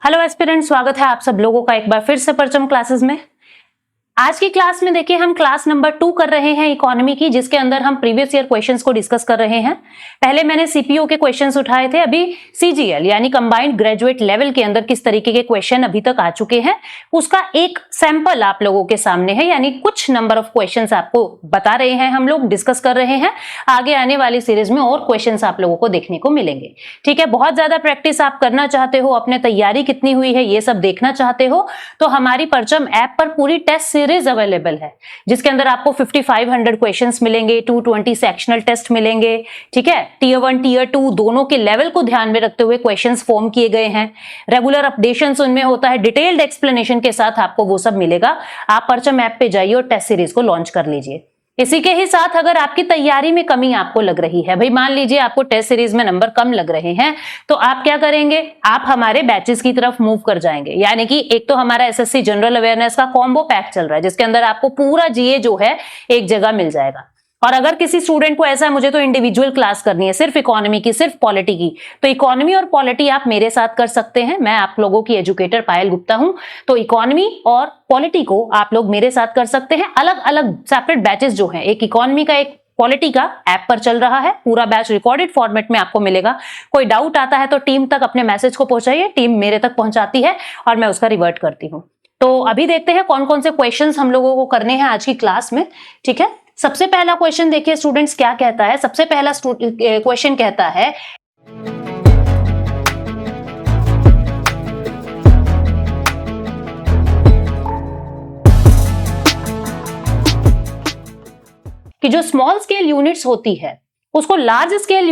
Hello aspirant, स्वागत है आप सब लोगों का एक बार फिर से परचम क्लासेस में। आज की क्लास में देखिए हम क्लास नंबर 2 कर रहे हैं इकोनॉमी की, जिसके अंदर हम प्रीवियस ईयर क्वेश्चंस को डिस्कस कर रहे हैं। पहले मैंने सीपीओ के क्वेश्चंस उठाए थे, अभी सीजीएल यानी कंबाइंड ग्रेजुएट लेवल के अंदर किस तरीके के क्वेश्चन अभी तक आ चुके हैं उसका एक सैंपल आप लोगों के सामने है, यानी कुछ नंबर ऑफ क्वेश्चंस आपको बता रहे हैं, हम लोग डिस्कस कर रहे हैं। आगे आने वाली सीरीज में और क्वेश्चंस आप लोगों को देखने को मिलेंगे। ठीक है, बहुत ज्यादा प्रैक्टिस आप करना चाहते हो, अपने तैयारी कितनी हुई है ये सब देखना चाहते हो, तो हमारी परचम ऐप पर पूरी टेस्ट सीरीज अवेलेबल है, जिसके अंदर आपको 5500 क्वेश्चंस मिलेंगे, 220 सेक्शनल टेस्ट मिलेंगे। ठीक है, टीयर 1 टीयर 2 दोनों के लेवल को ध्यान में रखते हुए क्वेश्चंस फॉर्म किए गए हैं। रेगुलर अपडेशंस उनमें होता है, डिटेल्ड एक्सप्लेनेशन के साथ आपको वो सब मिलेगा। आप परचम ऐप पे जाइए और टेस्ट सीरीज को लॉन्च कर लीजिए। इसी के ही साथ अगर आपकी तैयारी में कमी आपको लग रही है, भाई मान लीजिए आपको टेस्ट सीरीज में नंबर कम लग रहे हैं, तो आप क्या करेंगे, आप हमारे बैचेस की तरफ मूव कर जाएंगे। यानी कि एक तो हमारा एसएससी जनरल अवेयरनेस का कॉम्बो पैक चल रहा है, जिसके अंदर आपको पूरा जीए जो है एक जगह मिल जाएगा। और अगर किसी स्टूडेंट को ऐसा है मुझे तो इंडिविजुअल क्लास करनी है, सिर्फ इकोनॉमी की, सिर्फ पॉलिटी की, तो इकोनॉमी और पॉलिटी आप मेरे साथ कर सकते हैं। मैं आप लोगों की एजुकेटर पायल गुप्ता हूं, तो इकोनॉमी और पॉलिटी को आप लोग मेरे साथ कर सकते हैं। अलग अलग सेपरेट बैचेस जो हैं, एक इकोनॉमी का एक पॉलिटी का ऐप पर चल रहा है, पूरा बैच रिकॉर्डेड फॉर्मेट में आपको मिलेगा। कोई डाउट आता है तो टीम तक अपने मैसेज को पहुंचाइए, टीम मेरे तक पहुंचाती है और मैं उसका रिवर्ट करती हूं। तो अभी देखते हैं कौन कौन से क्वेश्चंस हम लोगों को करने हैं आज की क्लास में। ठीक है, सबसे पहला क्वेश्चन देखिए स्टूडेंट्स क्या कहता है। सबसे पहला क्वेश्चन कहता है कि जो स्मॉल स्केल यूनिट्स होती है उसको लार्ज स्केल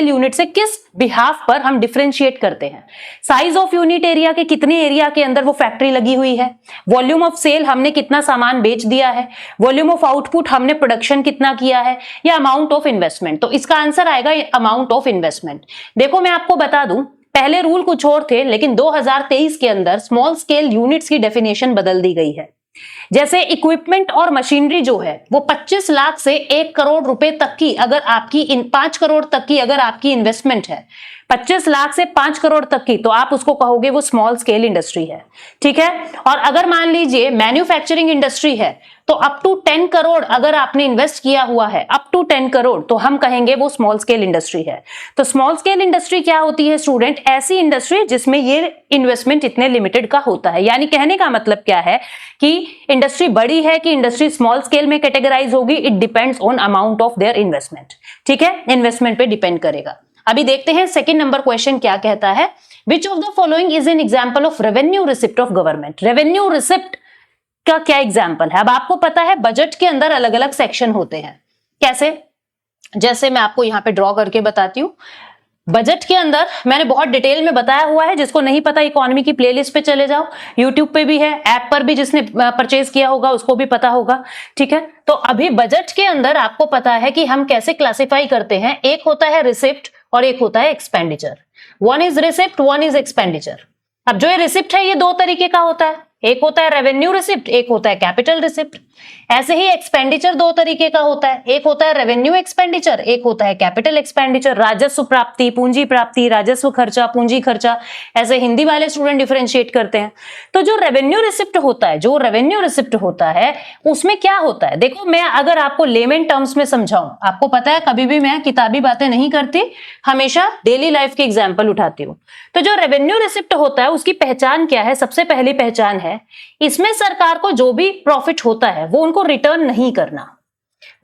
यूनिट से किस बिहाफ पर हम डिफरेंशिएट करते हैं। साइज ऑफ यूनिट एरिया के कितने एरिया के अंदर वो फैक्ट्री लगी हुई है, वॉल्यूम ऑफ सेल हमने कितना सामान बेच दिया है, वॉल्यूम ऑफ आउटपुट हमने प्रोडक्शन कितना किया है, या अमाउंट ऑफ इन्वेस्टमेंट। तो इसका आंसर आएगा अमाउंट ऑफ इन्वेस्टमेंट। देखो मैं आपको बता दूं, पहले रूल कुछ और थे, लेकिन 2023 के अंदर स्मॉल स्केल यूनिट्स की डेफिनेशन बदल दी गई है। जैसे इक्विपमेंट और मशीनरी जो है वो 25 लाख से 1 करोड़ रुपए तक की, अगर आपकी 5 करोड़ तक की अगर आपकी इन्वेस्टमेंट है, 25 लाख से 5 करोड़ तक की, तो आप उसको कहोगे वो स्मॉल स्केल इंडस्ट्री है। ठीक है, और अगर मान लीजिए मैन्युफैक्चरिंग इंडस्ट्री है तो अप टू 10 करोड़ अगर आपने इन्वेस्ट किया हुआ है, अप टू 10 करोड़, तो हम कहेंगे वो स्मॉल स्केल इंडस्ट्री है। तो स्मॉल स्केल इंडस्ट्री क्या होती है स्टूडेंट, ऐसी इंडस्ट्री जिसमें ये इन्वेस्टमेंट इतने लिमिटेड का होता है। यानी कहने का मतलब क्या है कि इंडस्ट्री बड़ी है कि इंडस्ट्री स्मॉल स्केल में कैटेगराइज होगी, it depends on amount of their investment. ठीक है, इन्वेस्टमेंट पे डिपेंड करेगा। अभी देखते हैं सेकंड नंबर क्वेश्चन क्या कहता है। विच of the following is an example of revenue receipt of government. Revenue receipt का क्या एग्जांपल है। अब आपको पता है बजट के अंदर अलग अलग सेक्शन होते हैं। कैसे, जैसे मैं आपको यहां पे ड्रॉ करके बताती हूँ। बजट के अंदर मैंने बहुत डिटेल में बताया हुआ है, जिसको नहीं पता इकोनॉमी की प्लेलिस्ट पे चले जाओ, यूट्यूब पे भी है, ऐप पर भी जिसने परचेज किया होगा उसको भी पता होगा। ठीक है, तो अभी बजट के अंदर आपको पता है कि हम कैसे क्लासिफाई करते हैं। एक होता है रिसिप्ट और एक होता है expenditure. One is receipt, one is expenditure. अब जो ये रिसिप्ट है ये दो तरीके का होता है, एक होता है रेवेन्यू रिसिप्ट, एक होता है कैपिटल रिसिप्ट। ऐसे ही एक्सपेंडिचर दो तरीके का होता है, एक होता है रेवेन्यू एक्सपेंडिचर, एक होता है कैपिटल एक्सपेंडिचर। राजस्व प्राप्ति, पूंजी प्राप्ति, राजस्व खर्चा, पूंजी खर्चा, ऐसे हिंदी वाले स्टूडेंट डिफरेंशिएट करते हैं। तो जो रेवेन्यू रिसिप्ट होता है, उसमें क्या होता है, देखो मैं अगर आपको लेमन टर्म्स में समझाऊं, आपको पता है कभी भी मैं किताबी बातें नहीं करती, हमेशा डेली लाइफ के एग्जाम्पल उठाती हूँ। तो जो रेवेन्यू रिसिप्ट होता है उसकी पहचान क्या है, सबसे पहली पहचान है इसमें सरकार को जो भी प्रॉफिट होता है वो उनको रिटर्न नहीं करना,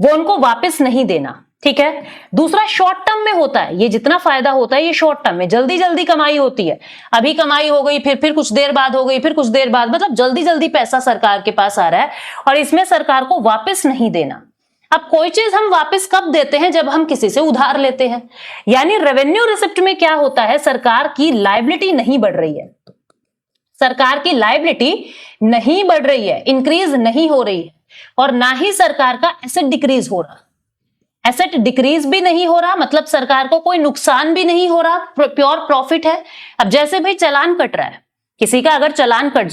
वो उनको वापस नहीं देना। ठीक है, दूसरा शॉर्ट टर्म में होता है, ये जितना फायदा होता है ये शॉर्ट टर्म में, जल्दी जल्दी कमाई होती है। अभी कमाई हो गई, फिर कुछ देर बाद हो गई, फिर कुछ देर बाद, मतलब जल्दी जल्दी पैसा सरकार के पास आ रहा है और इसमें सरकार को वापस नहीं देना। अब कोई चीज हम वापस कब देते हैं, जब हम किसी से उधार लेते हैं। यानी रेवेन्यू रिसिप्ट में क्या होता है, सरकार की लायबिलिटी नहीं बढ़ रही है, सरकार की लायबिलिटी नहीं बढ़ रही है, इंक्रीज नहीं हो रही है, और ना ही सरकार का एसेट डिक्रीज हो रहा। एसेट डिक्रीज भी नहीं हो रहा, मतलब सरकार को कोई नुकसान भी नहीं हो रहा, प्योर प्रॉफिट है। अब जैसे भाई चालान कट रहा है, किसी का अगर चालान कट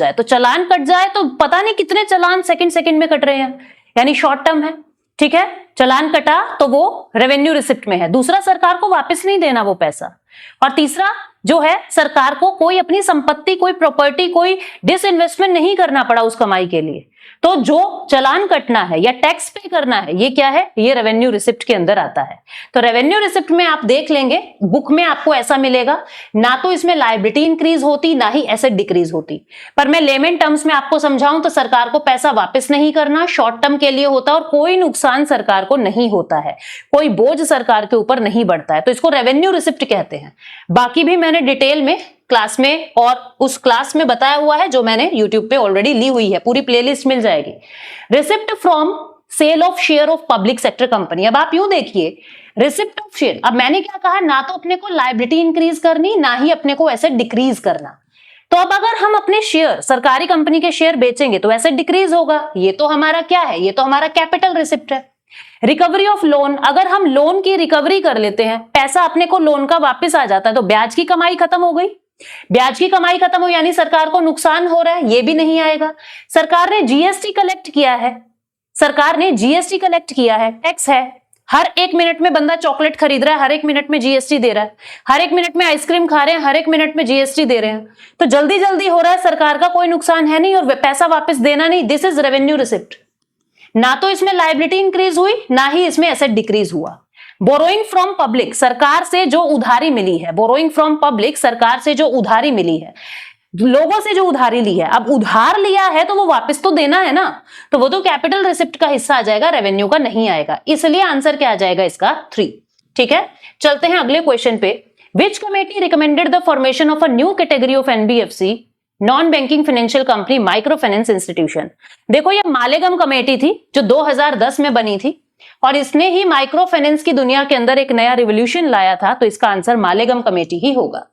जाए तो पता नहीं कितने चालान सेकंड में कट रहे हैं, यानी शॉर्ट टर्म है। ठीक है, चालान कटा तो वो रेवेन्यू रिसिप्ट में है, दूसरा सरकार को वापस नहीं देना वो पैसा। और तीसरा जो है सरकार को कोई अपनी संपत्ति, कोई प्रॉपर्टी, कोई डिसइन्वेस्टमेंट नहीं करना पड़ा उस कमाई के लिए। तो जो चालान कटना है या टैक्स पे करना है, ये क्या है? ये रेवेन्यू रिसिप्ट के अंदर आता है। तो रेवेन्यू रिसिप्ट में आप देख लेंगे, बुक में आपको ऐसा मिलेगा, ना तो इसमें लायबिलिटी इंक्रीज होती, ना ही एसेट डिक्रीज होती। पर मैं लेमन टर्म्स में आपको समझाऊं तो सरकार को पैसा वापस नहीं करना, शॉर्ट टर्म के लिए होता है और कोई नुकसान सरकार को नहीं होता है, कोई बोझ सरकार के ऊपर नहीं बढ़ता है। तो इसको रेवेन्यू रिसिप्ट कहते हैं। बाकी भी मैंने डिटेल में क्लास में और उस क्लास में बताया हुआ है, जो मैंने यूट्यूब पे ऑलरेडी ली हुई है, पूरी प्लेलिस्ट मिल जाएगी। Receipt from sale of share of public sector company. अब आप यूं देखिए, रिसिप्ट ऑफ शेयर, अब मैंने क्या कहा, ना तो अपने को लायबिलिटी इंक्रीज करनी, ना ही अपने को एसेट डिक्रीज करना। तो अब अगर हम अपने शेयर, सरकारी कंपनी के शेयर बेचेंगे तो एसेट डिक्रीज होगा। ये तो हमारा क्या है? ये तो हमारा कैपिटल रिसिप्ट है। रिकवरी ऑफ लोन, अगर हम लोन की रिकवरी कर लेते हैं, पैसा अपने को लोन का वापस आ जाता है, तो ब्याज की कमाई खत्म हो गई। ब्याज की कमाई खत्म हो यानी सरकार को नुकसान हो रहा है, ये भी नहीं आएगा। सरकार ने जीएसटी कलेक्ट किया है, सरकार ने जीएसटी कलेक्ट किया है, टैक्स है। हर एक मिनट में बंदा चॉकलेट खरीद रहा है, हर एक मिनट में जीएसटी दे रहा है, हर एक मिनट में आइसक्रीम खा रहे हैं, हर एक मिनट में जीएसटी दे रहे हैं। तो जल्दी जल्दी हो रहा है, सरकार का कोई नुकसान है नहीं और पैसा वापस देना नहीं। This is revenue receipt. ना तो इसमें लायबिलिटी इंक्रीज हुई, ना ही इसमें एसेट डिक्रीज हुआ। बोरोइंग फ्रॉम पब्लिक, सरकार से जो उधारी मिली है, बोरोइंग फ्रॉम पब्लिक, सरकार से जो उधारी मिली है, लोगों से जो उधारी ली है। अब उधार लिया है तो वो वापस तो देना है ना, तो वो तो कैपिटल रिसिप्ट का हिस्सा आ जाएगा, रेवेन्यू का नहीं आएगा। इसलिए आंसर क्या आ जाएगा इसका? 3। ठीक है, चलते हैं अगले क्वेश्चन पे। विच committee recommended the formation of a new category of NBFC, non banking financial company, micro finance institution? देखो, ये मालेगम कमेटी थी जो 2010 में बनी थी और इसने ही माइक्रो फाइनेंस की दुनिया के अंदर एक नया रिवोल्यूशन लाया था। तो इसका आंसर मालेगम कमेटी ही होगा।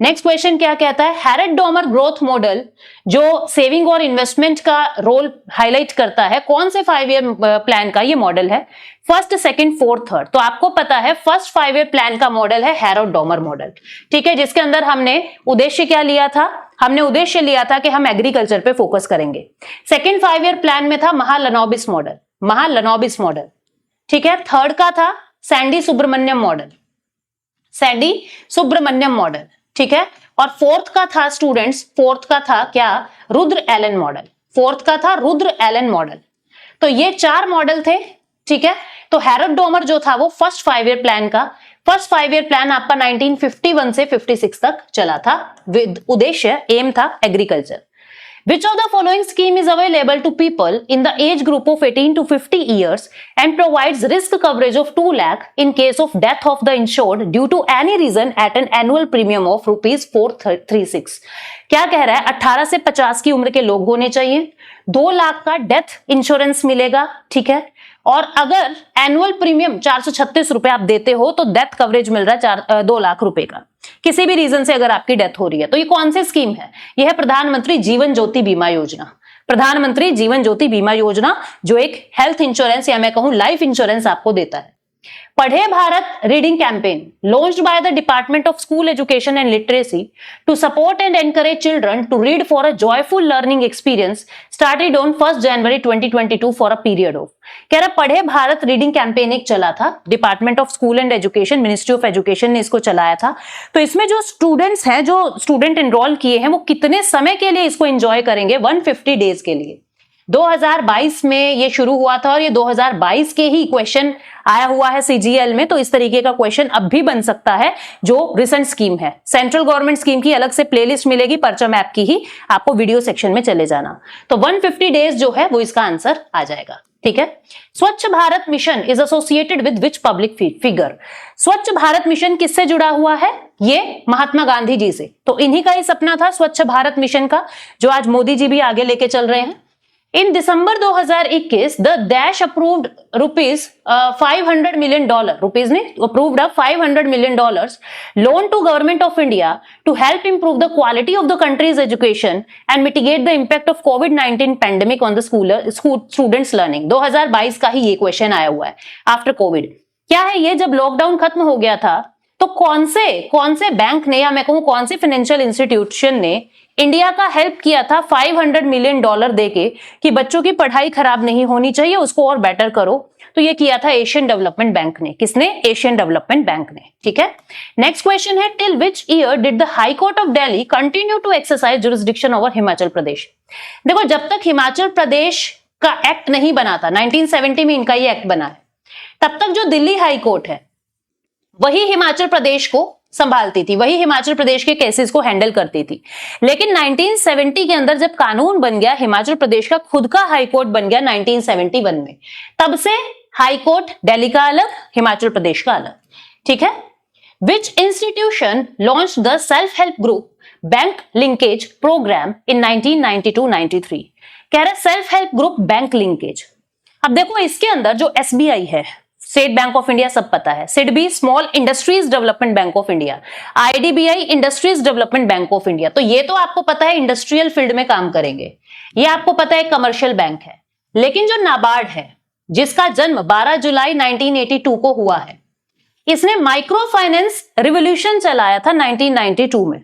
नेक्स्ट क्वेश्चन क्या कहता है? हैरेट डॉमर ग्रोथ मॉडल जो सेविंग और इन्वेस्टमेंट का रोल हाईलाइट करता है, कौन से 5 ईयर प्लान का ये मॉडल है? First, second, fourth, third. तो आपको पता है फर्स्ट 5 ईयर प्लान का मॉडल है हैरेट डॉमर मॉडल। ठीक है, जिसके अंदर हमने उद्देश्य क्या लिया था? हमने उद्देश्य लिया था कि हम एग्रीकल्चर पे फोकस करेंगे। सेकंड 5 ईयर प्लान में था महालनोबिस मॉडल, महालनोबिस मॉडल। ठीक है, थर्ड का था Sandy Subramaniam model, Sandy Subramaniam model. ठीक है, और फोर्थ का था स्टूडेंट्स, फोर्थ का था क्या? Rudra Elon model. फोर्थ का था रुद्र एलन मॉडल। तो ये 4 मॉडल थे। ठीक है, तो हैरेट डॉमर जो था वो फर्स्ट 5 ईयर प्लान का, फर्स्ट 5 ईयर प्लान आपका 1951 से 56 तक चला था। विद उद्देश्य, एम था agriculture. Which of the following scheme is available to people in the age group of 18 to 50 years and provides risk coverage of 2 lakh in case of death of the insured due to any reason at an annual premium of rupees 436? क्या कह रहा है? 18 से 50 की उम्र के लोग होने चाहिए, 2 लाख का डेथ इंश्योरेंस मिलेगा। ठीक है, और अगर एनुअल प्रीमियम 436 रुपए आप देते हो तो डेथ कवरेज मिल रहा है 2 लाख रुपए का, किसी भी रीजन से अगर आपकी डेथ हो रही है। तो ये कौन सी स्कीम है? यह है प्रधानमंत्री जीवन ज्योति बीमा योजना। प्रधानमंत्री जीवन ज्योति बीमा योजना जो एक हेल्थ इंश्योरेंस या मैं कहूं लाइफ इंश्योरेंस आपको देता है। पढ़े Bharat reading campaign launched by the Department of School Education and Literacy to support and encourage children to read for a joyful learning experience started on 1st January 2022 for a period of, कह रहा पढ़े Bharat reading campaign एक चला था, department of school and education, ministry of education ने इसको चलाया था। तो इसमें जो स्टूडेंट्स हैं, जो स्टूडेंट एनरोल किए हैं, वो कितने समय के लिए इसको एंजॉय करेंगे? 150 डेज के लिए। 2022 में ये शुरू हुआ था और ये 2022 के ही क्वेश्चन आया हुआ है सीजीएल में। तो इस तरीके का क्वेश्चन अब भी बन सकता है जो रिसेंट स्कीम है। सेंट्रल गवर्नमेंट स्कीम की अलग से प्लेलिस्ट मिलेगी, परचम ऐप की ही, आपको वीडियो सेक्शन में चले जाना। तो 150 डेज जो है वो इसका आंसर आ जाएगा। ठीक है, स्वच्छ Bharat mission is associated with which public figure? स्वच्छ भारत मिशन किससे जुड़ा हुआ है? ये महात्मा गांधी जी से। तो इन्हीं का ही सपना था स्वच्छ भारत मिशन का, जो आज मोदी जी भी आगे लेके चल रहे हैं। In December 2021, the Dash approved rupees $500 million, rupees ने approved $500 million loan to government of India to help improve the quality of the country's education and mitigate the impact of COVID-19 pandemic on the students learning। 2022 का ही ये question आया हुआ है after Covid. क्या है ये? जब लॉकडाउन खत्म हो गया था तो कौन से बैंक ने या मैं कहूं कौन से फाइनेंशियल इंस्टीट्यूशन ने इंडिया का हेल्प किया था $500 मिलियन देके कि बच्चों की पढ़ाई खराब नहीं होनी चाहिए, उसको और बेटर करो। तो ये किया था एशियन डेवलपमेंट बैंक ने। किसने? एशियन डेवलपमेंट बैंक ने। ठीक है। नेक्स्ट क्वेश्चन है, till which year did the high court of Delhi continue to exercise jurisdiction over Himachal Pradesh? देखो, जब तक हिमाचल प्रदेश का एक्ट नहीं बना था, 1970 में इनका ये एक्ट बना है, तब तक जो दिल्ली हाई कोर्ट है वही हिमाचल प्रदेश को संभालती थी, वही हिमाचल प्रदेश के केसेस को हैंडल करती थी। लेकिन 1970 के अंदर जब कानून बन गया, हिमाचल प्रदेश का खुद का हाई कोर्ट बन गया 1971 में, तब से हाई कोर्ट दिल्ली का अलग, हिमाचल प्रदेश का अलग। ठीक है। Which institution launched the self help group bank linkage programme in 1992-93? कह रहे self help group bank linkage. अब देखो, इसके अंदर जो SBI है, स्टेट बैंक ऑफ इंडिया, सब पता है, SIDBI small industries development bank of India, IDBI industries development bank of India, तो ये तो आपको पता है इंडस्ट्रियल फील्ड में काम करेंगे, ये आपको पता है कमर्शियल बैंक है। लेकिन जो नाबार्ड है, जिसका जन्म 12 जुलाई 1982 को हुआ है, इसने माइक्रो फाइनेंस रिवोल्यूशन चलाया था 1992 में,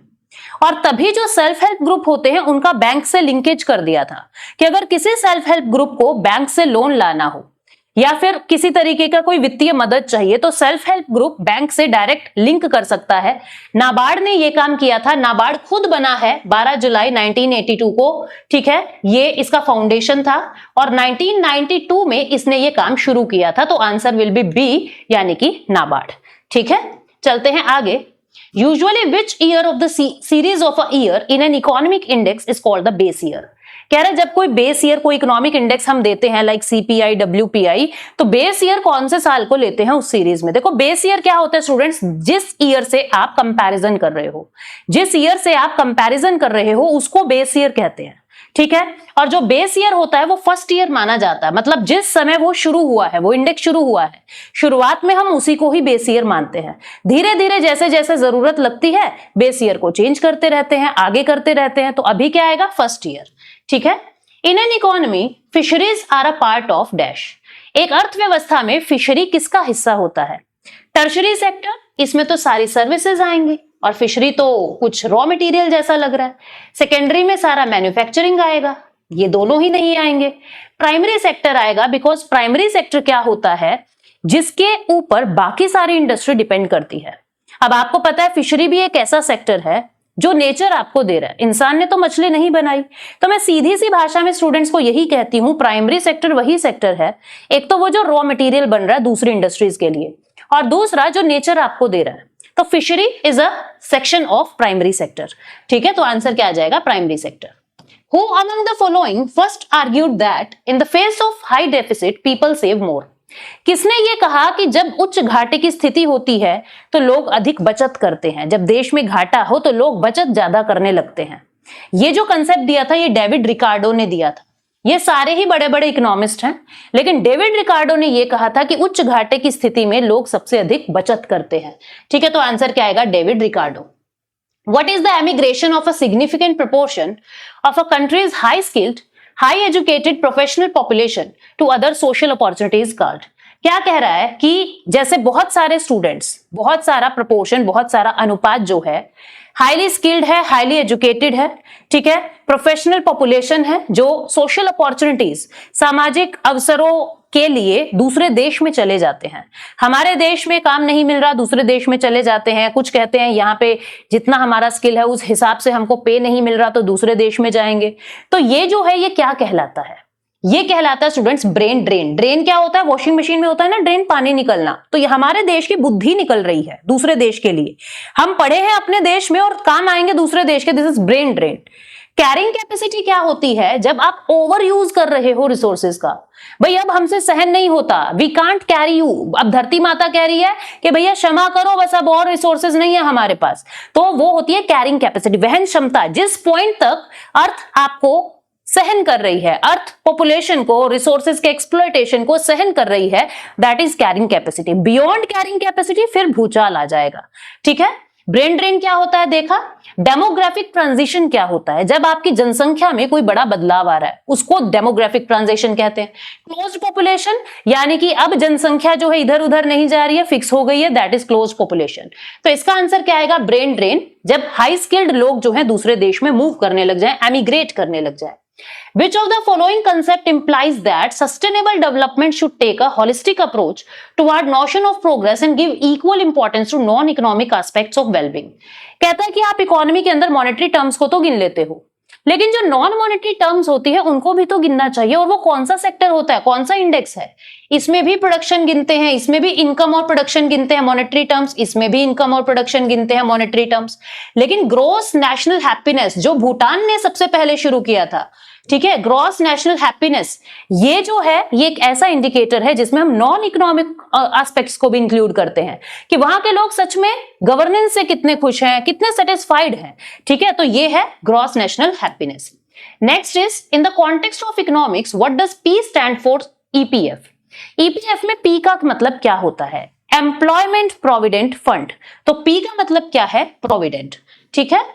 और तभी जो सेल्फ हेल्प ग्रुप होते हैं उनका बैंक से लिंकेज कर दिया था कि अगर किसी सेल्फ हेल्प ग्रुप को बैंक से लोन लाना हो या फिर किसी तरीके का कोई वित्तीय मदद चाहिए तो सेल्फ हेल्प ग्रुप बैंक से डायरेक्ट लिंक कर सकता है। नाबार्ड ने यह काम किया था, नाबार्ड खुद बना है 12 जुलाई 1982 को। ठीक है, ये इसका फाउंडेशन था और 1992 में इसने ये काम शुरू किया था। तो आंसर विल बी बी, यानी कि नाबार्ड। ठीक है, चलते हैं आगे। Usually which year of the series of a year in an economic index is called the base year? कह रहे जब कोई बेस ईयर, कोई इकोनॉमिक इंडेक्स हम देते हैं लाइक CPI, WPI, तो बेस ईयर कौन से साल को लेते हैं उस सीरीज में? देखो, बेस ईयर क्या होता है स्टूडेंट्स? जिस ईयर से आप कंपैरिजन कर रहे हो, जिस ईयर से आप कंपैरिजन कर रहे हो उसको बेस ईयर कहते हैं। ठीक है, और जो बेस ईयर होता है वो फर्स्ट ईयर माना जाता है, मतलब जिस समय वो शुरू हुआ है, वो इंडेक्स शुरू हुआ है, शुरुआत में हम उसी को ही बेस ईयर मानते हैं। धीरे धीरे जैसे जैसे जरूरत लगती है बेस ईयर को चेंज करते रहते हैं, आगे करते रहते हैं। तो अभी क्या आएगा? First year. ठीक है। In an economy fisheries are a part of dash. एक अर्थव्यवस्था में फिशरी किसका हिस्सा होता है? टर्शरी सेक्टर, इसमें तो सारी सर्विसेज आएंगी और फिशरी तो कुछ रॉ मटेरियल जैसा लग रहा है। सेकेंडरी में सारा मैन्युफैक्चरिंग आएगा, ये दोनों ही नहीं आएंगे। प्राइमरी सेक्टर आएगा, बिकॉज प्राइमरी सेक्टर क्या होता है? जिसके ऊपर बाकी सारी इंडस्ट्री डिपेंड करती है। अब आपको पता है फिशरी भी एक ऐसा सेक्टर है जो नेचर आपको दे रहा है, इंसान ने तो मछली नहीं बनाई। तो मैं सीधी सी भाषा में स्टूडेंट्स को यही कहती हूं, प्राइमरी सेक्टर वही सेक्टर है, एक तो वो जो रॉ मटेरियल बन रहा है दूसरी इंडस्ट्रीज के लिए, और दूसरा जो नेचर आपको दे रहा है। तो fishery is a section of primary sector. ठीक है, तो आंसर क्या आ जाएगा? Primary sector. Who among the following first argued that in the face of high deficit people save more? किसने ये कहा कि जब उच्च घाटे की स्थिति होती है तो लोग अधिक बचत करते हैं, जब देश में घाटा हो तो लोग बचत ज्यादा करने लगते हैं? ये जो कंसेप्ट दिया था ये डेविड रिकार्डो ने दिया था। ये सारे ही बड़े बड़े इकोनॉमिस्ट हैं, लेकिन डेविड रिकार्डो ने ये कहा था कि उच्च घाटे की स्थिति में लोग सबसे अधिक बचत करते हैं। ठीक है, तो आंसर क्या आएगा? David Ricardo. What is the emigration of a significant proportion of a country's high skilled, high educated professional population to other social opportunities called? क्या कह रहा है कि जैसे बहुत सारे स्टूडेंट्स, बहुत सारा प्रोपोर्शन, बहुत सारा अनुपात जो है हाईली स्किल्ड है, हाईली एजुकेटेड है, ठीक है, प्रोफेशनल पॉपुलेशन है, जो सोशल अपॉर्चुनिटीज, सामाजिक अवसरों के लिए दूसरे देश में चले जाते हैं। हमारे देश में काम नहीं मिल रहा, दूसरे देश में चले जाते हैं। कुछ कहते हैं यहाँ पे जितना हमारा स्किल है उस हिसाब से हमको पे नहीं मिल रहा तो दूसरे देश में जाएंगे। तो ये जो है ये क्या कहलाता है? ये कहलाता है स्टूडेंट्स ब्रेन ड्रेन। ड्रेन क्या होता है? वॉशिंग मशीन में होता है ना ड्रेन, पानी निकलना। तो ये हमारे देश की बुद्धि निकल रही है दूसरे देश के लिए। हम पढ़े हैं अपने देश में और काम आएंगे दूसरे देश के। This is brain drain. Carrying capacity क्या होती है? जब आप ओवर यूज कर रहे हो रिसोर्सेज का, भाई अब हमसे सहन नहीं होता, वी कांट कैरी यू। अब धरती माता कह रही है कि भैया क्षमा करो, बस अब और रिसोर्सेज नहीं है हमारे पास। तो वो होती है कैरिंग कैपेसिटी, वहन क्षमता। जिस पॉइंट तक अर्थ आपको सहन कर रही है, अर्थ पॉपुलेशन को, रिसोर्सेज के एक्सप्लॉयटेशन को सहन कर रही है, that is carrying capacity. Beyond carrying capacity फिर भूचाल आ जाएगा। ठीक है, ब्रेन ड्रेन क्या होता है देखा। डेमोग्राफिक ट्रांजिशन क्या होता है, जब आपकी जनसंख्या में कोई बड़ा बदलाव आ रहा है उसको डेमोग्राफिक ट्रांजिशन कहते हैं। क्लोज्ड पॉपुलेशन यानी कि अब जनसंख्या जो है इधर उधर नहीं जा रही है, फिक्स हो गई है, दैट इज क्लोज्ड पॉपुलेशन। तो इसका आंसर क्या आएगा, ब्रेन ड्रेन, जब हाई स्किल्ड लोग जो है दूसरे देश में मूव करने लग जाए, एमिग्रेट करने लग जाए। Which of the following concept implies that sustainable development should take a holistic approach toward notion of progress and give equal importance to non-economic aspects of well-being? कहता है कि आप इकोनॉमी के अंदर मॉनेटरी टर्म्स को तो गिन लेते हो, लेकिन जो नॉन मॉनेटरी टर्म्स होती है उनको भी तो गिनना चाहिए। और वो कौन सा सेक्टर होता है, कौन सा इंडेक्स है, इसमें भी प्रोडक्शन गिनते हैं, इसमें भी इनकम और प्रोडक्शन गिनते हैं मॉनेटरी टर्म्स, इसमें भी इनकम और प्रोडक्शन गिनते हैं मॉनेटरी टर्म्स। लेकिन ग्रॉस नेशनल हैप्पीनेस जो भूटान ने सबसे पहले शुरू किया था, ठीक है, ग्रॉस नेशनल हैप्पीनेस, ये जो है ये एक ऐसा इंडिकेटर है जिसमें हम नॉन इकोनॉमिक एस्पेक्ट्स को भी इंक्लूड करते हैं कि वहां के लोग सच में गवर्नेंस से कितने खुश हैं, कितने सेटिस्फाइड हैं, ठीक है। तो ये है gross national happiness. Next is in the context of economics what does P stand for, EPF. EPF में पी का मतलब क्या होता है, एम्प्लॉयमेंट प्रोविडेंट फंड। तो पी का मतलब क्या है, प्रोविडेंट, ठीक है।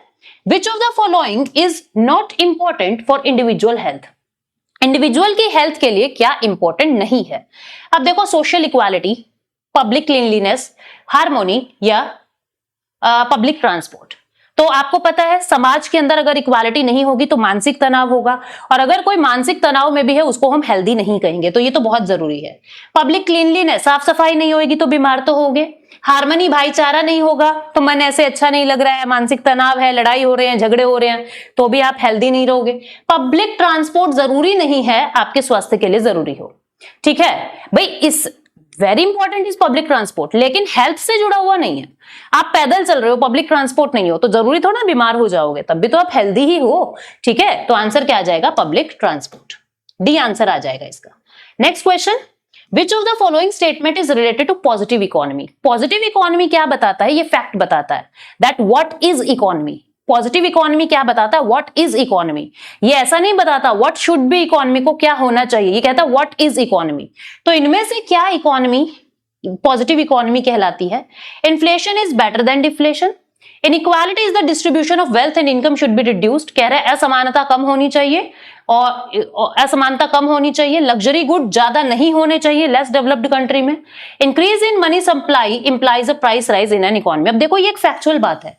Which of the following is not important for individual health? Individual की हेल्थ के लिए क्या इंपॉर्टेंट नहीं है। अब देखो, social equality, public cleanliness, harmony या पब्लिक ट्रांसपोर्ट। तो आपको पता है समाज के अंदर अगर इक्वालिटी नहीं होगी तो मानसिक तनाव होगा, और अगर कोई मानसिक तनाव में भी है उसको हम हेल्दी नहीं कहेंगे, तो ये तो बहुत जरूरी है। पब्लिक क्लीनलीनेस, साफ सफाई नहीं होगी तो बीमार तो होगे। हार्मनी, भाईचारा नहीं होगा तो मन ऐसे अच्छा नहीं लग रहा है, मानसिक तनाव है, लड़ाई हो रहे हैं, झगड़े हो रहे हैं, तो भी आप हेल्दी नहीं रहोगे। पब्लिक ट्रांसपोर्ट जरूरी नहीं है आपके स्वास्थ्य के लिए जरूरी हो, ठीक है भाई। इस very important is public transport, लेकिन हेल्थ से जुड़ा हुआ नहीं है। आप पैदल चल रहे हो, पब्लिक ट्रांसपोर्ट नहीं हो, तो जरूरी थोड़ा बीमार हो जाओगे, तब भी तो आप हेल्दी ही हो, ठीक है। तो आंसर क्या आ जाएगा, पब्लिक ट्रांसपोर्ट, डी आंसर आ जाएगा इसका। Next question, Which of the following statement is related to positive economy? Positive economy क्या बताता है, ये फैक्ट बताता है that what is economy. Positive economy क्या बताता है, व्हाट इज इकोनॉमी। ये ऐसा नहीं बताता व्हाट शुड बी इकोनॉमी को क्या होना चाहिए, ये कहता है व्हाट इज इकोनॉमी। तो इनमें से क्या इकोनॉमी पॉजिटिव इकोनॉमी कहलाती है। Inflation is better than deflation, inequality is the distribution of wealth and income should be reduced, कह रहा है असमानता कम होनी चाहिए और असमानता कम होनी चाहिए, लग्जरी गुड ज्यादा नहीं होने चाहिए लेस डेवलप्ड कंट्री में। Increase in money supply implies a price rise in an economy. अब देखो ये एक फैक्चुअल बात है,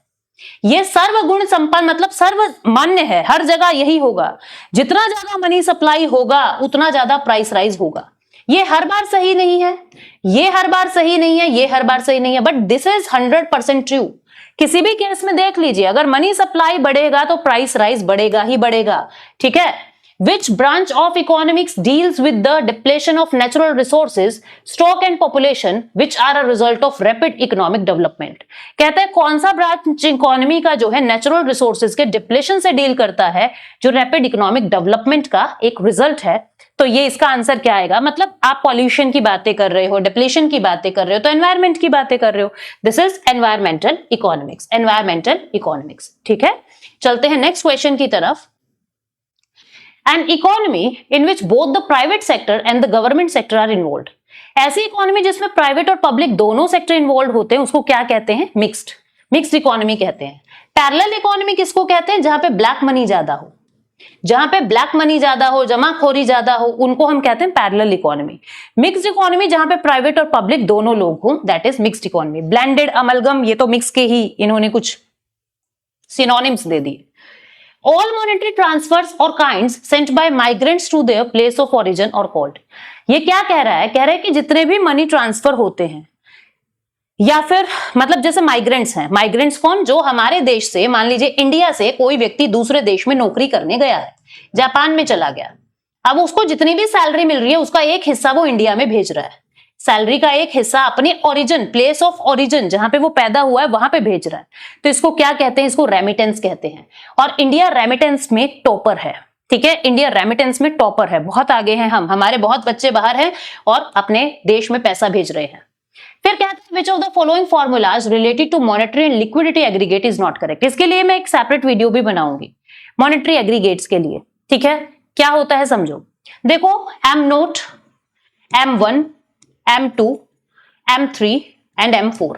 ये सर्वगुण संपन्न मतलब सर्वमान्य है, हर जगह यही होगा, जितना ज्यादा मनी सप्लाई होगा उतना ज्यादा प्राइस राइज होगा। ये हर बार सही नहीं है, ये हर बार सही नहीं है, ये हर बार सही नहीं है, बट दिस इज 100% ट्रू। किसी भी केस में देख लीजिए, अगर मनी सप्लाई बढ़ेगा तो प्राइस राइज बढ़ेगा ही बढ़ेगा, ठीक है। Which branch of economics deals with the depletion of natural resources, stock and population, which are a result of rapid economic development? कहता है कौन सा ब्रांच इकोनॉमी का जो है नेचुरल रिसोर्सेज के डिप्लेशन से डील करता है, जो रैपिड इकोनॉमिक डेवलपमेंट का एक रिजल्ट है। तो ये इसका आंसर क्या आएगा, मतलब आप पॉल्यूशन की बातें कर रहे हो, डिप्लेशन की बातें कर रहे हो, तो एनवायरमेंट की बातें कर रहे हो। This is environmental economics, environmental economics, ठीक है। चलते हैं नेक्स्ट क्वेश्चन की तरफ। An economy in which both the private sector and the government sector are involved. ऐसी इकोनॉमी जिसमें प्राइवेट और पब्लिक दोनों सेक्टर इन्वॉल्व होते हैं उसको क्या कहते हैं, मिक्स्ड इकोनॉमी कहते हैं। पैरेलल इकोनॉमी किसको कहते हैं, जहां पे ब्लैक मनी ज्यादा हो, जहां पे ब्लैक मनी ज्यादा हो, जमाखोरी ज्यादा हो, उनको हम कहते हैं पैरेलल इकोनॉमी। मिक्स्ड इकोनॉमी जहां पे प्राइवेट और पब्लिक दोनों लोग हो, that is mixed economy. Blended, amalgam, ये तो मिक्स के ही इन्होंने कुछ सिनोनिम्स दे दिए। All monetary transfers or kinds sent by migrants to their place of origin or called. ये क्या कह रहा है, कह रहा है कि जितने भी मनी ट्रांसफर होते हैं या फिर मतलब जैसे माइग्रेंट्स हैं, माइग्रेंट्स कौन, जो हमारे देश से, मान लीजिए इंडिया से कोई व्यक्ति दूसरे देश में नौकरी करने गया है, जापान में चला गया, अब उसको जितनी भी सैलरी मिल रही है उसका एक हिस्सा वो इंडिया में भेज रहा है, सैलरी का एक हिस्सा अपने ओरिजिन, प्लेस ऑफ ओरिजिन जहां पे वो पैदा हुआ है वहां पे भेज रहा है, तो इसको क्या कहते हैं, इसको रेमिटेंस कहते हैं। और इंडिया रेमिटेंस में टॉपर है, ठीक है, इंडिया रेमिटेंस में टॉपर है, बहुत आगे हैं हम, हमारे बहुत बच्चे बाहर हैं और अपने देश में पैसा भेज रहे हैं। फिर कहते हैं which of the following formulas related to monetary and liquidity aggregate is not correct. इसके लिए मैं एक सेपरेट वीडियो भी बनाऊंगी मॉनेटरी एग्रीगेट्स के लिए, ठीक है। क्या होता है समझो, देखो M0, M1, M2, M3 and M4,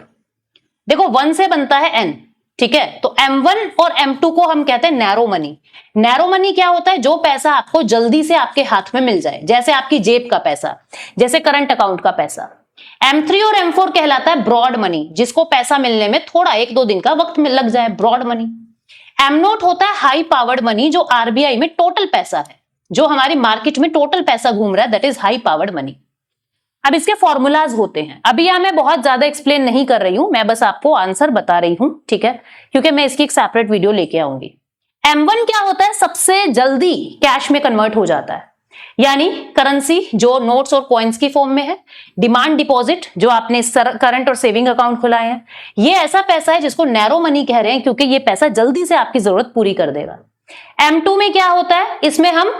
देखो 1 से बनता है n, ठीक है, तो M1 और M2 को हम कहते हैं नैरो मनी। नैरो मनी क्या होता है? जो पैसा आपको जल्दी से आपके हाथ में मिल जाए, जैसे आपकी जेब का पैसा, जैसे करंट अकाउंट का पैसा। M3 और M4 कहलाता है ब्रॉड मनी, जिसको पैसा मिलने में थोड़ा 1-2 दिन का वक्त लग जाए, ब्रॉड मनी। M0 होता है हाई पावर्ड मनी, जो RBI में टोटल पैसा है, जो हमारी मार्केट में टोटल पैसा घूम रहा है, that is high powered money. अब इसके फॉर्मूलाज होते हैं, अभी यहां मैं बहुत ज्यादा एक्सप्लेन नहीं कर रही हूं, मैं बस आपको आंसर बता रही हूं, ठीक है, क्योंकि मैं इसकी एक सेपरेट वीडियो लेके आऊंगी। M1 क्या होता है? सबसे जल्दी कैश में कन्वर्ट हो जाता है, यानी करेंसी जो नोट्स और कॉइन्स की फॉर्म में है। डिमांड डिपॉजिट जो आपने करंट और सेविंग अकाउंट खुलाए हैं, ये ऐसा पैसा है जिसको नैरो मनी कह रहे हैं, क्योंकि ये पैसा जल्दी से आपकी जरूरत पूरी कर देगा। M2 में क्या होता है? इसमें हम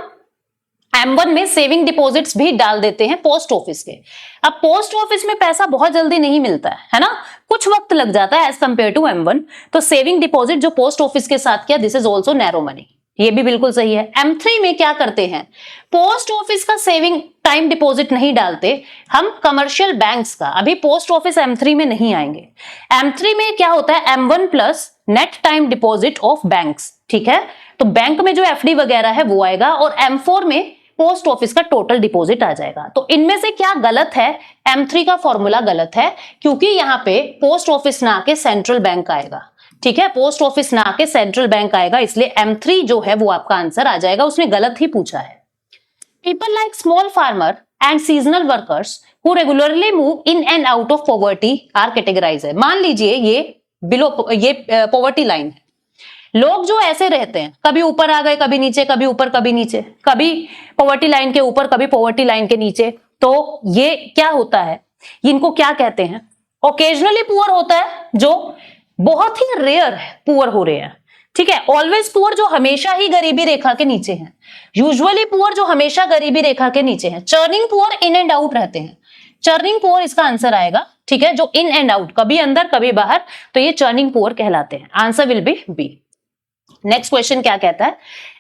M1 में सेविंग डिपॉजिट्स भी डाल देते हैं पोस्ट ऑफिस के। अब पोस्ट ऑफिस में पैसा बहुत जल्दी नहीं मिलता है ना, कुछ वक्त लग जाता है एज कंपेयर टू M1। तो सेविंग डिपॉजिट जो पोस्ट ऑफिस के साथ किया, this is also narrow money, ये भी बिल्कुल सही है। M3 में क्या करते हैं? पोस्ट ऑफिस का सेविंग टाइम डिपॉजिट नहीं डालते हम, कमर्शियल बैंक्स का। अभी पोस्ट ऑफिस M3 में नहीं आएंगे। M3 में क्या होता है? M1 plus net time deposit of banks, ठीक है, तो बैंक में जो FD वगैरह है वो आएगा, और M4 में पोस्ट ऑफिस का टोटल डिपॉजिट आ जाएगा। तो इनमें से क्या गलत है? M3 का फॉर्मूला गलत है, क्योंकि यहां पे पोस्ट ऑफिस ना आके सेंट्रल बैंक आएगा, ठीक है, पोस्ट ऑफिस ना आके सेंट्रल बैंक आएगा, इसलिए M3 जो है वो आपका आंसर आ जाएगा, उसने गलत ही पूछा है। People like small farmer and seasonal workers who regularly move in and out of poverty are categorize है। मान लीजिए ये पॉवर्टी लाइन है, लोग जो ऐसे रहते हैं, कभी ऊपर आ गए, कभी नीचे, कभी ऊपर कभी नीचे, कभी पॉवर्टी लाइन के ऊपर, कभी पॉवर्टी लाइन के नीचे, तो ये क्या होता है? इनको क्या कहते हैं? ओकेजनली पुअर होता है, जो बहुत ही रेयर है पुअर हो रहे हैं, ठीक है। ऑलवेज पुअर जो हमेशा ही गरीबी रेखा के नीचे हैं, यूजुअली पुअर जो हमेशा गरीबी रेखा के नीचे हैं, churning poor in and out रहते हैं, चर्निंग पुअर इसका आंसर आएगा, ठीक है, जो इन एंड आउट, कभी अंदर कभी बाहर, तो ये चर्निंग पुअर कहलाते हैं। Answer will be B. Next question क्या कहता है?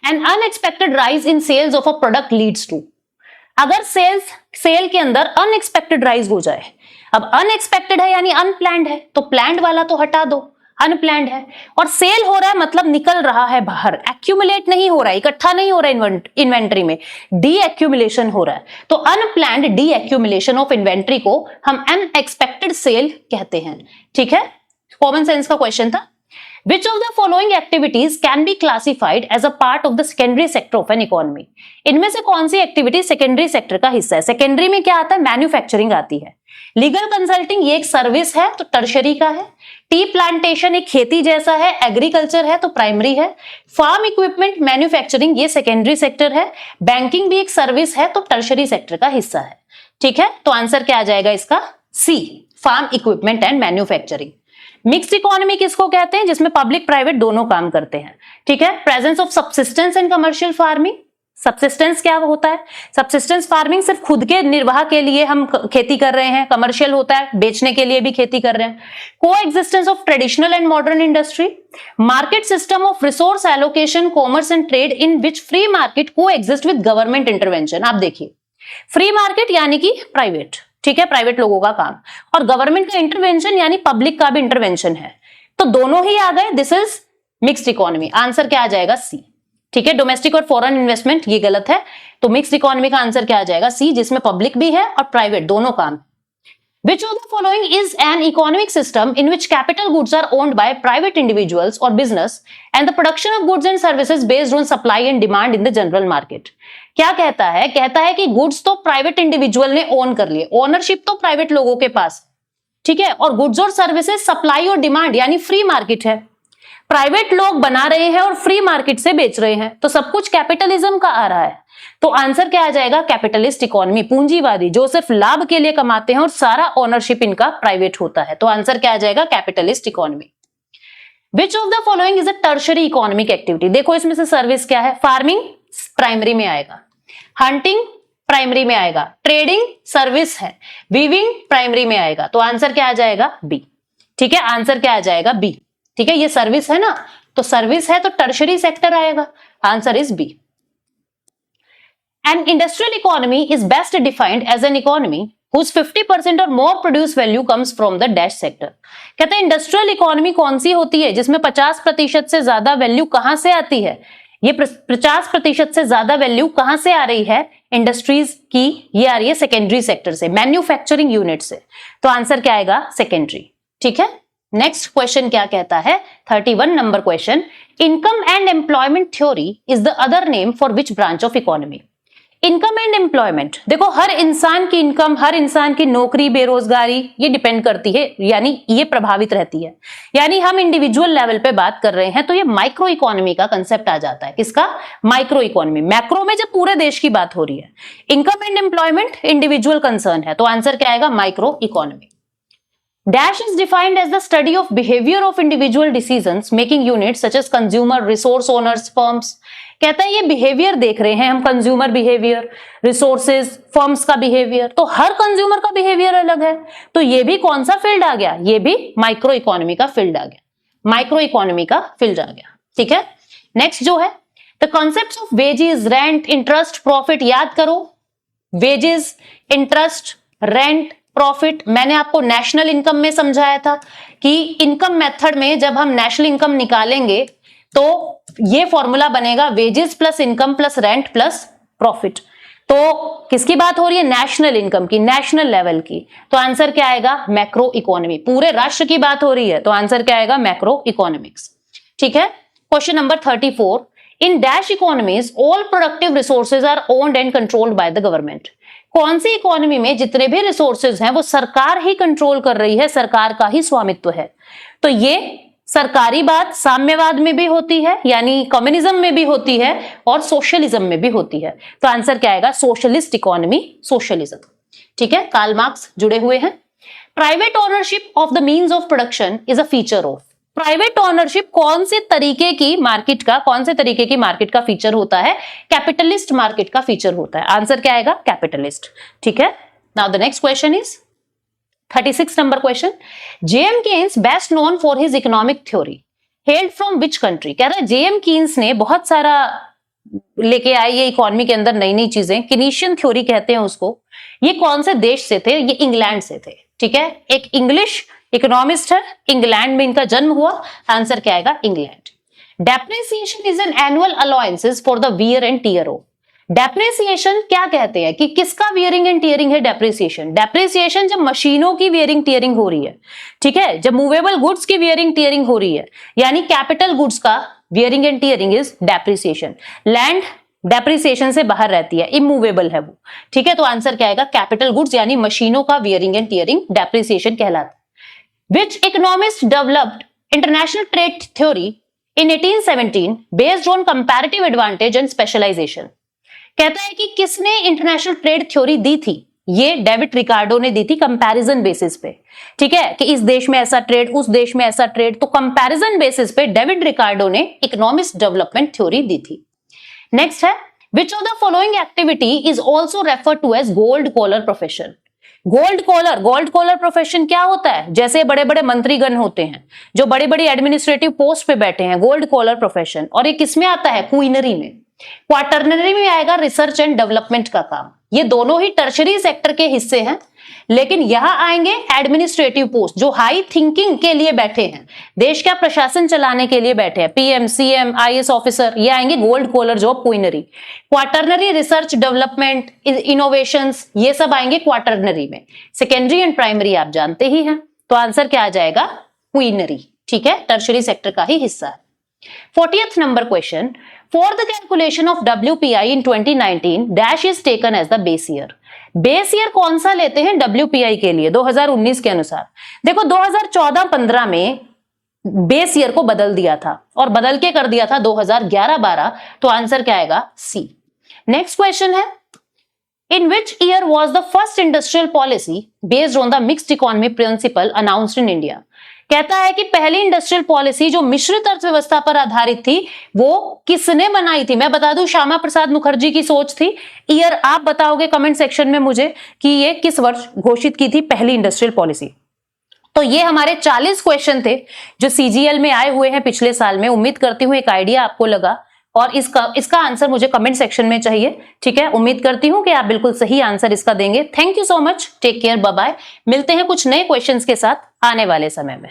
An unexpected rise in sales of a product leads to. अगर सेल के अंदर अनएक्सपेक्टेड राइज हो जाए, अब अनएक्सपेक्टेड है यानी अनप्लैंड है, तो प्लैंड वाला तो हटा दो, अनप्लैंड है, और सेल हो रहा है मतलब निकल रहा है बाहर, एक्यूमुलेट नहीं हो रहा है, इकट्ठा नहीं हो रहा है इन्वेंट्री में, डी एक्यूमुलेशन हो रहा है, तो unplanned D accumulation of inventory को हम अनएक्सपेक्टेड सेल कहते हैं, ठीक है। कॉमन सेंस का क्वेश्चन था। Which of the following activities can be classified as a part of the secondary sector of an economy? इनमें से कौन सी एक्टिविटी सेकेंडरी सेक्टर का हिस्सा है? सेकेंडरी में क्या आता है? मैन्युफैक्चरिंग आती है। लीगल कंसल्टिंग ये एक सर्विस है, तो टर्शरी का है। टी प्लांटेशन एक खेती जैसा है, एग्रीकल्चर है, तो प्राइमरी है। फार्म इक्विपमेंट मैन्युफैक्चरिंग ये सेकेंडरी सेक्टर है। बैंकिंग भी एक सर्विस है, तो टर्शरी सेक्टर का हिस्सा है, ठीक है। तो आंसर क्या आ जाएगा इसका? C, farm equipment and manufacturing. Mixed economy किसको कहते हैं? जिसमें पब्लिक प्राइवेट दोनों काम करते हैं, ठीक है। Presence of subsistence and commercial farming. Subsistence क्या होता है? सब्सिस्टेंस फार्मिंग सिर्फ खुद के निर्वाह के लिए हम खेती कर रहे हैं, कमर्शियल होता है बेचने के लिए भी खेती कर रहे हैं। को existence of traditional and modern industry. Market system of resource allocation, commerce and trade in which free market को एग्जिस्ट विद गवर्नमेंट इंटरवेंशन। आप देखिए, फ्री मार्केट यानी कि प्राइवेट, ठीक है, प्राइवेट लोगों का काम, और गवर्नमेंट का इंटरवेंशन यानी पब्लिक का भी इंटरवेंशन है, तो दोनों ही आ गए, this is mixed economy. Answer क्या आ जाएगा? सी, ठीक है। डोमेस्टिक और फॉरेन इन्वेस्टमेंट ये गलत है, तो मिक्स्ड इकोनॉमी का आंसर क्या आ जाएगा? सी, जिसमें पब्लिक भी है और प्राइवेट दोनों काम। Which of the following is an economic system in which capital goods are owned by private individuals or business and the production of goods and services based on supply and demand in the general market? क्या कहता है? कहता है कि goods तो private individual ने own कर लिए, ओनरशिप तो प्राइवेट लोगों के पास, ठीक है, और गुड्स और सर्विसेज सप्लाई और डिमांड यानी फ्री मार्केट है, प्राइवेट लोग बना रहे हैं और फ्री मार्केट से बेच रहे हैं, तो सब कुछ कैपिटलिज्म का आ रहा है। तो आंसर क्या आ जाएगा? कैपिटलिस्ट इकोनॉमी, पूंजीवादी, जो सिर्फ लाभ के लिए कमाते हैं और सारा ओनरशिप इनका प्राइवेट होता है। तो आंसर क्या आ जाएगा? Capitalist economy. Which of the following is a tertiary economic activity? देखो इसमें से सर्विस क्या है? फार्मिंग प्राइमरी में आएगा, हंटिंग प्राइमरी में आएगा, ट्रेडिंग सर्विस है, वीविंग प्राइमरी में आएगा, तो आंसर क्या आ जाएगा? बी, ठीक है। आंसर क्या आ जाएगा? बी, ठीक है। ये सर्विस है ना, तो सर्विस है तो टर्शरी सेक्टर आएगा, answer is B. An industrial economy is best defined as an economy whose 50% और more produce value comes from the dash sector। कहते हैं इंडस्ट्रियल इकोनॉमी कौन सी होती है जिसमें 50% से ज्यादा वैल्यू कहां से आती है? ये 50% से ज्यादा वैल्यू कहां से आ रही है इंडस्ट्रीज की? ये आ रही है सेकेंडरी सेक्टर से, मैन्युफैक्चरिंग यूनिट से। तो आंसर क्या आएगा? सेकेंडरी। ठीक है, नेक्स्ट क्वेश्चन क्या कहता है? 31 number question, income and employment theory is the other name for which branch of economy? Income and employment, देखो हर इंसान की इनकम, हर इंसान की नौकरी, बेरोजगारी, ये डिपेंड करती है, यानी ये प्रभावित रहती है। यानी हम इंडिविजुअल लेवल पे बात कर रहे हैं तो ये माइक्रो इकोनॉमी का कंसेप्ट आ जाता है। किसका? Micro economy. मैक्रो में जब पूरे देश की बात हो रही है, income and employment individual concern है, तो आंसर क्या आएगा? Micro economy. Dash is defined as the study of behavior of individual decisions making units such as consumer, resource owners, firms। कहता है ये बिहेवियर देख रहे हैं हम, कंज्यूमर बिहेवियर, रिसोर्सेज, फर्म्स का बिहेवियर, तो हर कंज्यूमर का बिहेवियर अलग है। तो ये भी कौन सा फील्ड आ गया? ये भी माइक्रो इकोनॉमी का फील्ड आ गया, माइक्रो इकोनॉमी का फील्ड आ गया। ठीक है, नेक्स्ट जो है the concepts of wages, rent, interest, profit. याद करो, वेजेस, इंटरेस्ट, रेंट, प्रॉफिट मैंने आपको नेशनल इनकम में समझाया था कि इनकम मेथड में जब हम नेशनल इनकम निकालेंगे तो ये फॉर्मूला बनेगा wages plus income plus rent plus profit. तो किसकी बात हो रही है? नेशनल इनकम की, नेशनल लेवल की। तो आंसर क्या आएगा? Macro economy. पूरे राष्ट्र की बात हो रही है तो आंसर क्या आएगा? Macroeconomics. ठीक है, question number 34, in dash economies all productive resources are owned and controlled by the government. कौन सी इकोनॉमी में जितने भी रिसोर्सेज हैं वो सरकार ही कंट्रोल कर रही है, सरकार का ही स्वामित्व है? तो ये सरकारी बात साम्यवाद में भी होती है, यानी कम्युनिज्म में भी होती है, और सोशलिज्म में भी होती है। तो आंसर क्या आएगा? Socialist economy, socialism. ठीक है, कार्ल मार्क्स जुड़े हुए हैं। Private ownership of the means of production is a feature of. Private ownership कौन से तरीके की मार्केट का फीचर होता है? कैपिटलिस्ट मार्केट का फीचर होता है। आंसर क्या आएगा? कैपिटलिस्ट। ठीक है, now the next question is 36 number question, J M Keynes best known for his economic theory hailed from which country? कह रहा है जेएम कीन्स ने बहुत सारा लेके आए ये इकोनॉमी के अंदर नई नई चीजें, किनीशियन थ्योरी कहते हैं उसको। ये कौन से देश से थे? ये इंग्लैंड से थे। ठीक है, एक इंग्लिश इकोनॉमिस्ट है, इंग्लैंड में इनका जन्म हुआ। आंसर क्या आएगा? England. Depreciation is an annual allowances for the wear and tear of. Depreciation क्या कहते हैं कि किसका वियरिंग एंड टियरिंग है? डेप्रिसिएशन। डेप्रिसिएशन जब मशीनों की वियरिंग टियरिंग हो रही है, ठीक है, जब मूवेबल गुड्स की वियरिंग टियरिंग हो रही है, यानी कैपिटल गुड्स का wearing and tearing is depreciation. Land depreciation से बाहर रहती है, इमूवेबल है वो। ठीक है, तो आंसर क्या आएगा? कैपिटल गुड्स यानी मशीनों का वियरिंग एंड टियरिंग डेप्रिसिएशन कहलाता है। Which economist developed international trade theory in 1817 based on comparative advantage and specialization? कहता है कि किसने इंटरनेशनल ट्रेड थ्योरी दी थी? ये डेविड रिकार्डो ने दी थी कंपैरिजन बेसिस पे। ठीक है, कि इस देश में ऐसा ट्रेड, उस देश में ऐसा ट्रेड, तो कंपैरिजन बेसिस पे डेविड रिकार्डो ने इकोनॉमिक्स डेवलपमेंट थ्योरी दी थी। नेक्स्ट है, which of the following activity is also referred to as gold collar profession? Gold collar profession क्या होता है? जैसे बड़े बड़े मंत्रीगण होते हैं जो बड़ी बड़ी एडमिनिस्ट्रेटिव पोस्ट पे बैठे हैं, गोल्ड कॉलर प्रोफेशन। और ये किसमें आता है? क्वीनरी में। क्वार्टरनरी में आएगा रिसर्च एंड डेवलपमेंट का काम। ये दोनों ही टर्शरी सेक्टर के हिस्से हैं, लेकिन यहां आएंगे एडमिनिस्ट्रेटिव पोस्ट जो हाई थिंकिंग के लिए बैठे हैं, देश का प्रशासन चलाने के लिए बैठे हैं, पीएम, सीएम, आईएएस ऑफिसर, ये आएंगे gold collar job quinary. Quaternary research development, innovations, ये सब आएंगे क्वार्टरनरी में। सेकेंडरी एंड प्राइमरी आप जानते ही हैं, तो आंसर क्या आ जाएगा? क्वीनरी। ठीक है, टर्शरी सेक्टर का ही हिस्सा है। 40th number question, for the calculation of WPI in 2019 dash is taken as the base year. Base year कौन सा लेते हैं WPI के लिए? 2019 के अनुसार। देखो 2014-15 में बेस ईयर को बदल दिया था और बदल के कर दिया था 2011-12, तो आंसर क्या आएगा? सी। नेक्स्ट क्वेश्चन है, in which year was the first industrial policy based on the mixed economy principle announced in India? कहता है कि पहली इंडस्ट्रियल पॉलिसी जो मिश्रित अर्थव्यवस्था पर आधारित थी वो किसने बनाई थी? मैं बता दूं, श्यामा प्रसाद मुखर्जी की सोच थी। ईयर आप बताओगे कमेंट सेक्शन में मुझे कि ये किस वर्ष घोषित की थी पहली इंडस्ट्रियल पॉलिसी। तो ये हमारे 40 क्वेश्चन थे जो CGL में आए हुए हैं पिछले साल में। उम्मीद करती हूं एक आइडिया आपको लगा। और इसका आंसर मुझे कमेंट सेक्शन में चाहिए। ठीक है, उम्मीद करती हूं कि आप बिल्कुल सही आंसर इसका देंगे। Thank you so much, take care, bye bye. मिलते हैं कुछ नए क्वेश्चंस के साथ आने वाले समय में।